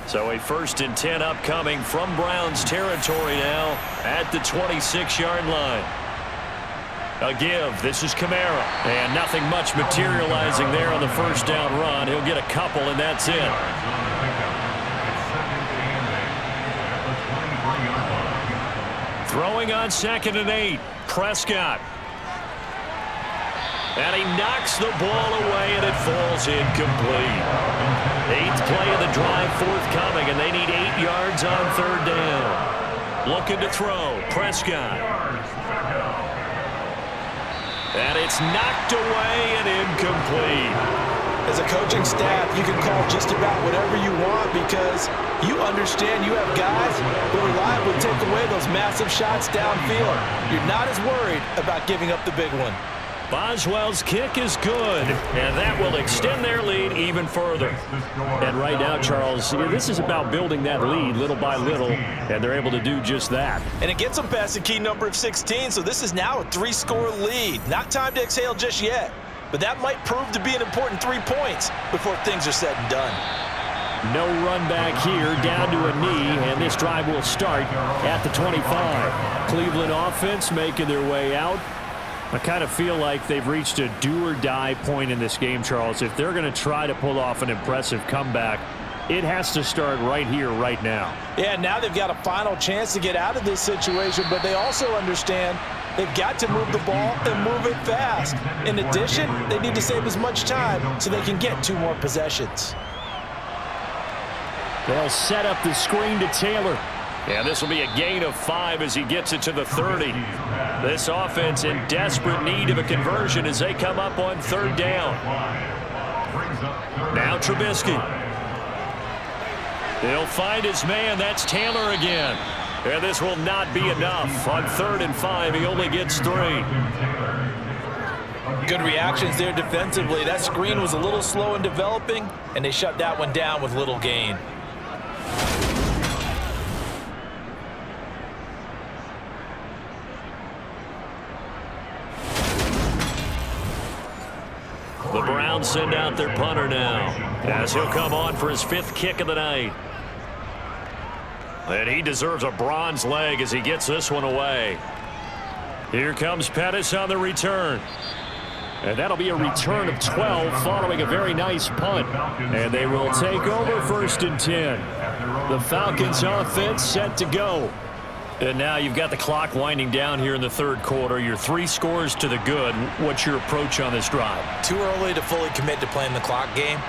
So a 1st and 10 upcoming from Browns territory now at the 26-yard line. A give. This is Kamara. And nothing much materializing there on the first down run. He'll get a couple, and that's it. Throwing on 2nd and 8. Prescott. And he knocks the ball away, and it falls incomplete. 8th play of the drive forthcoming, and they need 8 yards on 3rd down. Looking to throw. Prescott. And it's knocked away and incomplete. As a coaching staff, you can call just about whatever you want because you understand you have guys who reliably take away those massive shots downfield. You're not as worried about giving up the big one. Boswell's kick is good, and that will extend their lead even further. And right now, Charles, this is about building that lead little by little, and they're able to do just that. And it gets them past the key number of 16, so this is now a 3-score lead. Not time to exhale just yet, but that might prove to be an important 3 points before things are said and done. No run back here, down to a knee, and this drive will start at the 25. Cleveland offense making their way out. I kind of feel like they've reached a do-or-die point in this game, Charles. If they're going to try to pull off an impressive comeback, it has to start right here, right now. Yeah, now they've got a final chance to get out of this situation, but they also understand they've got to move the ball and move it fast. In addition, they need to save as much time so they can get 2 more possessions. They'll set up the screen to Taylor. And this will be a gain of 5 as he gets it to the 30. This offense in desperate need of a conversion as they come up on 3rd down. Now Trubisky. He'll find his man. That's Taylor again. And this will not be enough. On 3rd and 5, he only gets 3. Good reactions there defensively. That screen was a little slow in developing, and they shut that one down with little gain. The Browns send out their punter now, as he'll come on for his 5th kick of the night. And he deserves a bronze leg as he gets this one away. Here comes Pettis on the return. And that'll be a return of 12 following a very nice punt. And they will take over 1st and 10. The Falcons offense set to go. And now you've got the clock winding down here in the 3rd quarter. You're 3 scores to the good. What's your approach on this drive? Too early to fully commit to playing the clock game.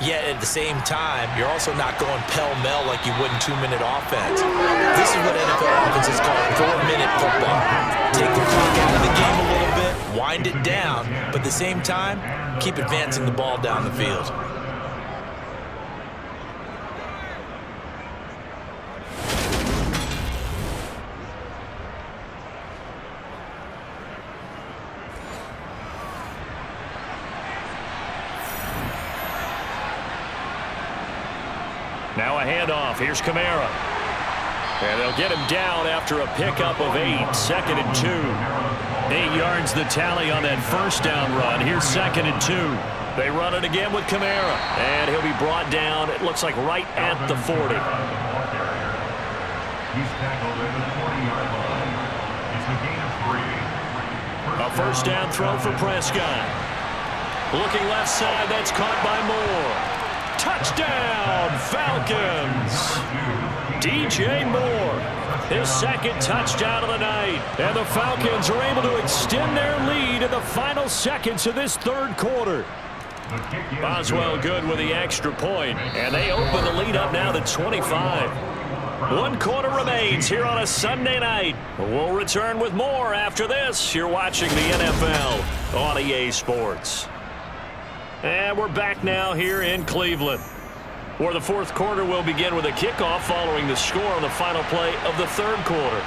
Yet at the same time, you're also not going pell-mell like you would in 2-minute offense. This is what NFL offenses call 4-minute football. Take the clock out of the game a little bit, wind it down, but at the same time, keep advancing the ball down the field. Now a handoff. Here's Kamara. And they'll get him down after a pickup of 8. 2nd and 2. 8 yards the tally on that 1st down run. Here's 2nd and 2. They run it again with Kamara. And he'll be brought down, it looks like right at the 40. He's tackled at the 40-yard line. It's a gain of 3. A 1st down throw for Prescott. Looking left side, that's caught by Moore. Touchdown, Falcons! DJ Moore, his 2nd touchdown of the night. And the Falcons are able to extend their lead in the final seconds of this 3rd quarter. Boswell good with the extra point, and they open the lead up now to 25. 1 quarter remains here on a Sunday night. We'll return with more after this. You're watching the NFL on EA Sports. And we're back now here in Cleveland, where the 4th quarter will begin with a kickoff following the score on the final play of the 3rd quarter.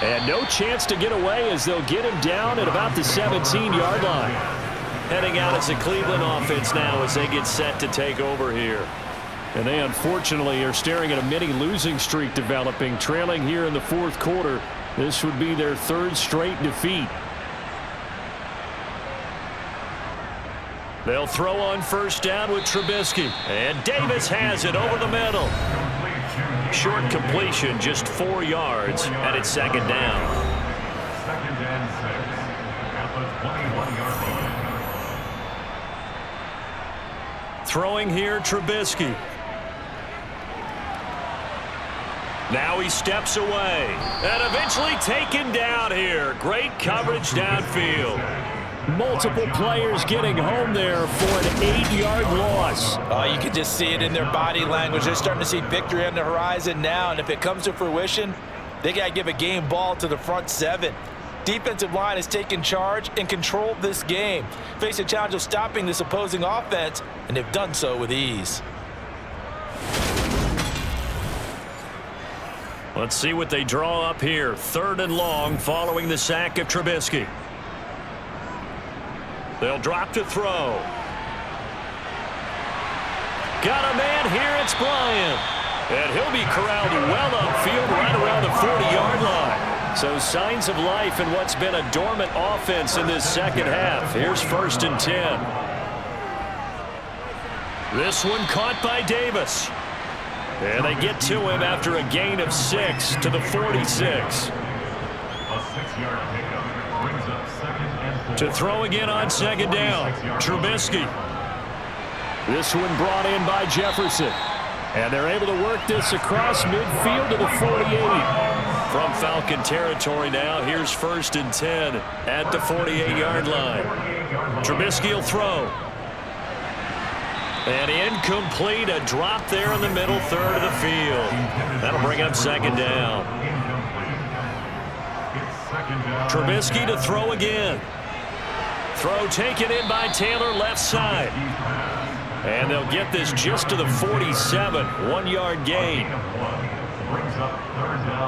And no chance to get away as they'll get him down at about the 17-yard line. Heading out as the Cleveland offense now as they get set to take over here. And they unfortunately are staring at a mini losing streak developing, trailing here in the 4th quarter. This would be their 3rd straight defeat. They'll throw on 1st down with Trubisky. And Davis has it over the middle. Short completion, just 4 yards, and it's 2nd down. 2nd and 6 at the 21-yard line. Throwing here, Trubisky. Now he steps away. And eventually taken down here. Great coverage downfield. Multiple players getting home there for an 8-yard loss. Oh, you can just see it in their body language. They're starting to see victory on the horizon now, and if it comes to fruition, they got to give a game ball to the front 7. Defensive line has taken charge and controlled this game. Face a challenge of stopping this opposing offense, and they've done so with ease. Let's see what they draw up here. 3rd and long following the sack of Trubisky. They'll drop to throw. Got a man here, it's Bryant. And he'll be corralled well upfield right around the 40-yard line. So signs of life in what's been a dormant offense in this second half. Here's 1st and 10. This one caught by Davis. And they get to him after a gain of 6 to the 46. To throw again on 2nd down. Trubisky. This one brought in by Jefferson. And they're able to work this across midfield to the 48. From Falcon territory now, here's 1st and 10 at the 48-yard line. Trubisky will throw. And incomplete, a drop there in the middle third of the field. That'll bring up 2nd down. Trubisky to throw again. Throw taken in by Taylor, left side. And they'll get this just to the 47, 1-yard gain.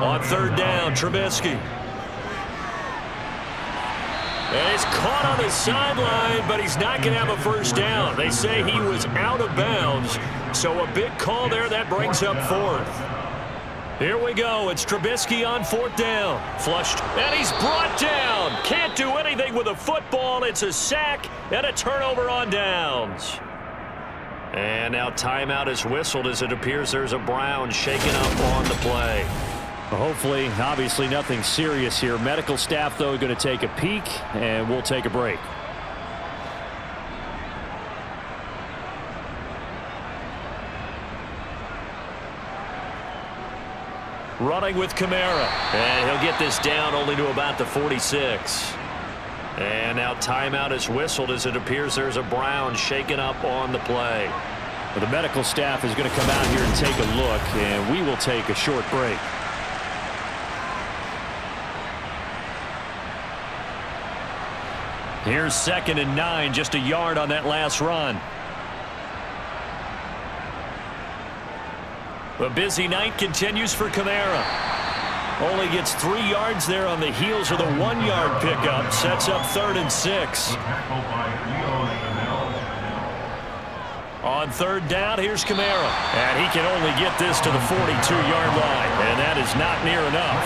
On 3rd down, Trubisky. And it's caught on the sideline, but he's not going to have a 1st down. They say he was out of bounds, so a big call there that brings up 4th. Here we go. It's Trubisky on 4th down. Flushed, and he's brought down. Can't do anything with a football. It's a sack and a turnover on downs. And now timeout is whistled as it appears there's a Brown shaken up on the play. Hopefully, obviously nothing serious here. Medical staff, though, going to take a peek, and we'll take a break. Running with Kamara. And he'll get this down only to about the 46. And now timeout is whistled as it appears there's a Brown shaken up on the play. Well, the medical staff is going to come out here and take a look, and we will take a short break. Here's 2nd and 9, just a yard on that last run. The busy night continues for Kamara. Only gets 3 yards there on the heels of the 1-yard pickup. Sets up 3rd and 6. On 3rd down, here's Kamara. And he can only get this to the 42-yard line. And that is not near enough.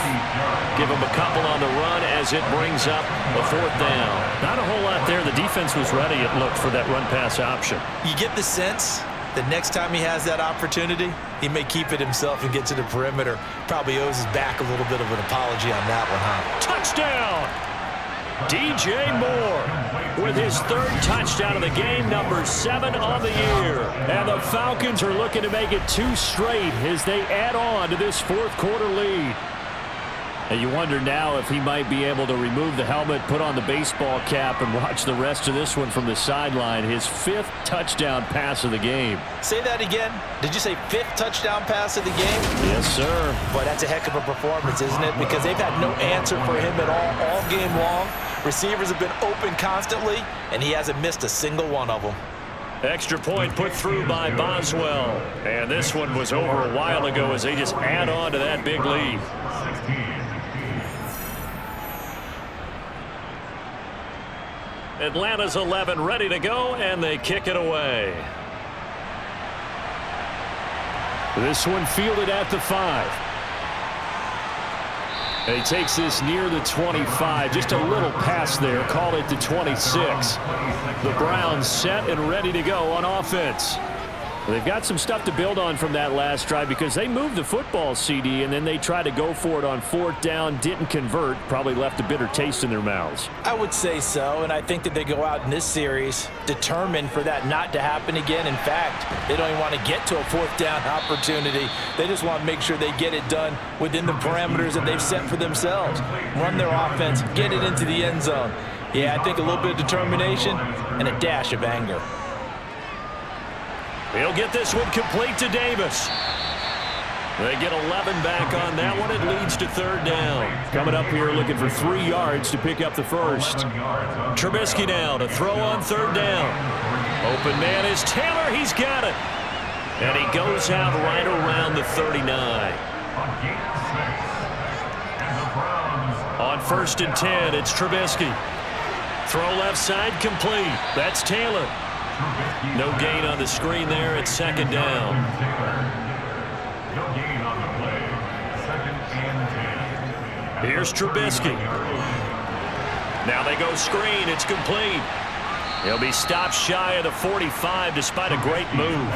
Give him a couple on the run as it brings up a 4th down. Not a whole lot there. The defense was ready, it looked, for that run-pass option. You get the sense that next time he has that opportunity, he may keep it himself and get to the perimeter. Probably owes his back a little bit of an apology on that one, huh? Touchdown! DJ Moore with his 3rd touchdown of the game, number 7 on the year. And the Falcons are looking to make it 2 straight as they add on to this 4th quarter lead. And you wonder now if he might be able to remove the helmet, put on the baseball cap, and watch the rest of this one from the sideline. His 5th touchdown pass of the game. Say that again. Did you say 5th touchdown pass of the game? Yes, sir. Boy, that's a heck of a performance, isn't it? Because they've had no answer for him at all game long. Receivers have been open constantly, and he hasn't missed a single one of them. Extra point put through by Boswell. And this one was over a while ago as they just add on to that big lead. Atlanta's 11 ready to go, and they kick it away. This one fielded at the 5. And he takes this near the 25. Just a little pass there. Call it the 26. The Browns set and ready to go on offense. They've got some stuff to build on from that last drive because they moved the football, CD, and then they tried to go for it on 4th down, didn't convert, probably left a bitter taste in their mouths. I would say so, and I think that they go out in this series determined for that not to happen again. In fact, they don't even want to get to a 4th down opportunity. They just want to make sure they get it done within the parameters that they've set for themselves. Run their offense, get it into the end zone. Yeah, I think a little bit of determination and a dash of anger. He'll get this one complete to Davis. They get 11 back on that one. It leads to 3rd down. Coming up here looking for 3 yards to pick up the 1st. Trubisky now to throw on 3rd down. Open man is Taylor. He's got it. And he goes out right around the 39. On 1st and 10, it's Trubisky. throw left side complete. That's Taylor. No gain on the screen there. It's second down. No gain on the play. 2nd and 10. Here's Trubisky. Now they go screen. It's complete. He'll be stopped shy of the 45 despite a great move.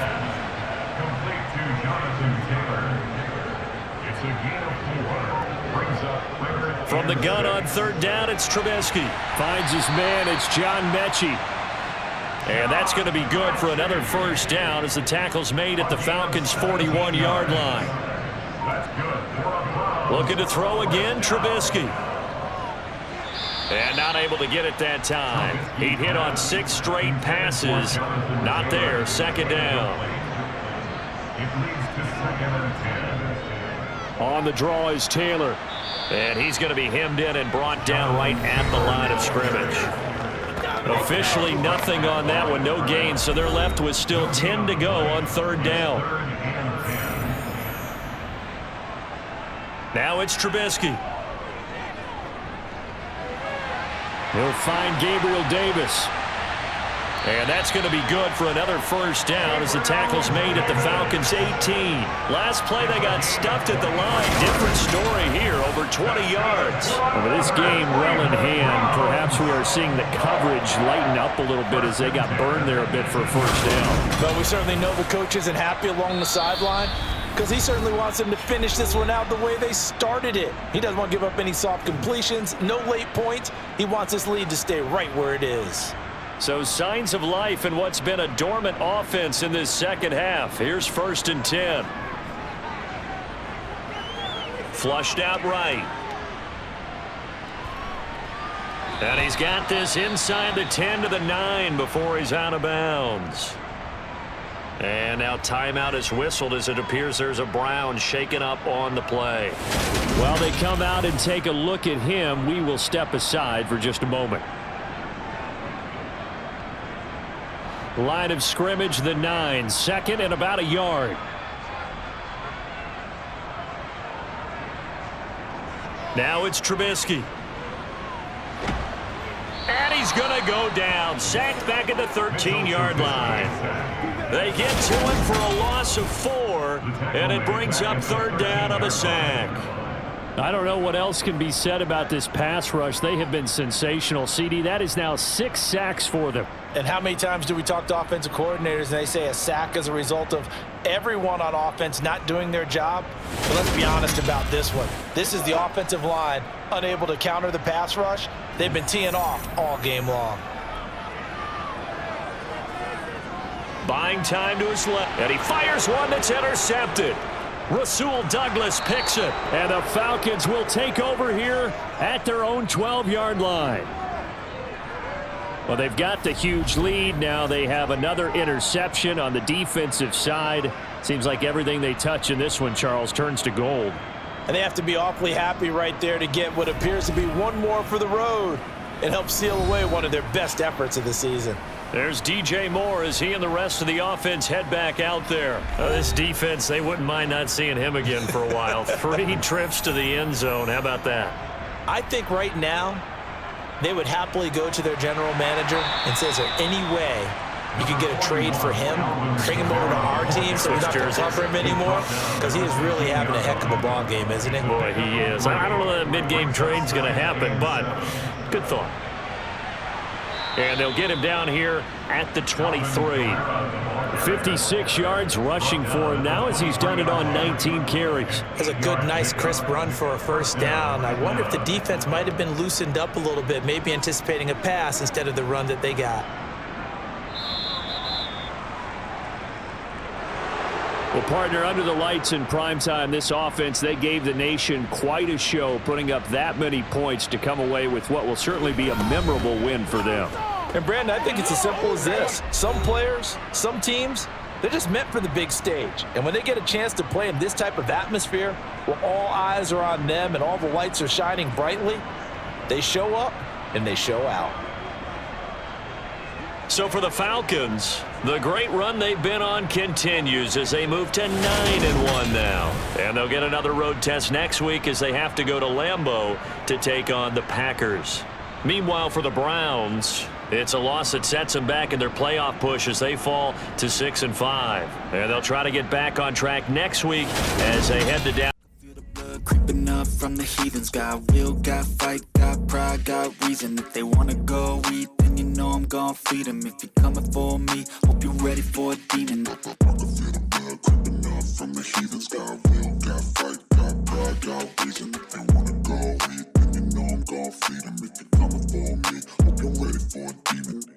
Complete to Jonathan Taylor. It's a gain of 4. Brings up 3rd. From the gun on 3rd down, it's Trubisky. Finds his man. It's John Mechie. And that's going to be good for another first down as the tackle's made at the Falcons' 41-yard line. Looking to throw again, Trubisky. And not able to get it that time. He'd hit on 6 straight passes. Not there. Second down. It leads to 2nd and 10. On the draw is Taylor. And he's going to be hemmed in and brought down right at the line of scrimmage. Officially nothing on that one. No gain. So they're left with still 10 to go on 3rd down. Now it's Trubisky. He'll find Gabriel Davis. And that's going to be good for another first down as the tackle's made at the Falcons' 18. Last play, they got stuffed at the line. Different story here, over 20 yards. Well, with this game well in hand, perhaps we are seeing the coverage lighten up a little bit as they got burned there a bit for a first down. But we certainly know the coach isn't happy along the sideline because he certainly wants them to finish this one out the way they started it. He doesn't want to give up any soft completions, no late points. He wants this lead to stay right where it is. So signs of life in what's been a dormant offense in this second half. Here's 1st and 10. Flushed out right. And he's got this inside the 10 to the 9 before he's out of bounds. And now timeout is whistled as it appears there's a Brown shaken up on the play. While they come out and take a look at him, we will step aside for just a moment. Line of scrimmage, the 9. 2nd and about a yard. Now it's Trubisky. And he's going to go down. Sacked back at the 13-yard line. They get to him for a loss of 4, and it brings up 3rd down on the sack. I don't know what else can be said about this pass rush. They have been sensational. CD, that is now 6 sacks for them. And how many times do we talk to offensive coordinators and they say a sack is a result of everyone on offense not doing their job? But let's be honest about this one. This is the offensive line unable to counter the pass rush. They've been teeing off all game long. Buying time to his left, and he fires one that's intercepted. Rasul Douglas picks it, and the Falcons will take over here at their own 12-yard line. Well, they've got the huge lead. Now they have another interception on the defensive side. Seems like everything they touch in this one, Charles, turns to gold. And they have to be awfully happy right there to get what appears to be one more for the road. It helps seal away one of their best efforts of the season. There's DJ Moore as he and the rest of the offense head back out there. This defense, they wouldn't mind not seeing him again for a while. 3 trips to the end zone. How about that? I think right now they would happily go to their general manager and say, is there any way you could get a trade for him, bring him over to our team so we don't have to cover him anymore? Because he is really having a heck of a ball game, isn't he? Boy, he is. I don't know that mid-game trade's going to happen, but good thought. And they'll get him down here at the 23. 56 yards rushing for him now as he's done it on 19 carries. That's a good, nice, crisp run for a first down. I wonder if the defense might have been loosened up a little bit, maybe anticipating a pass instead of the run that they got. Well, partner, under the lights in primetime, this offense, they gave the nation quite a show, putting up that many points to come away with what will certainly be a memorable win for them. And, Brandon, I think it's as simple as this. Some players, some teams, they're just meant for the big stage. And when they get a chance to play in this type of atmosphere, where all eyes are on them and all the lights are shining brightly, they show up and they show out. So for the Falcons, the great run they've been on continues as they move to 9-1 now. And they'll get another road test next week as they have to go to Lambeau to take on the Packers. Meanwhile, for the Browns, it's a loss that sets them back in their playoff push as they fall to 6-5. And they'll try to get back on track next week as they head to down. Feel the blood creeping up from the heathens. Got will, got fight, got pride, got reason. If they wanna go eat, then you know I'm gon' feed them. If you're coming for me, hope you're ready for a demon. I can feel the blood creeping up from the heathens. Got will, got fight, got pride, got reason. If they wanna go eat, then you know I'm gon' feed them. If you're coming for me, hope you're ready for a demon.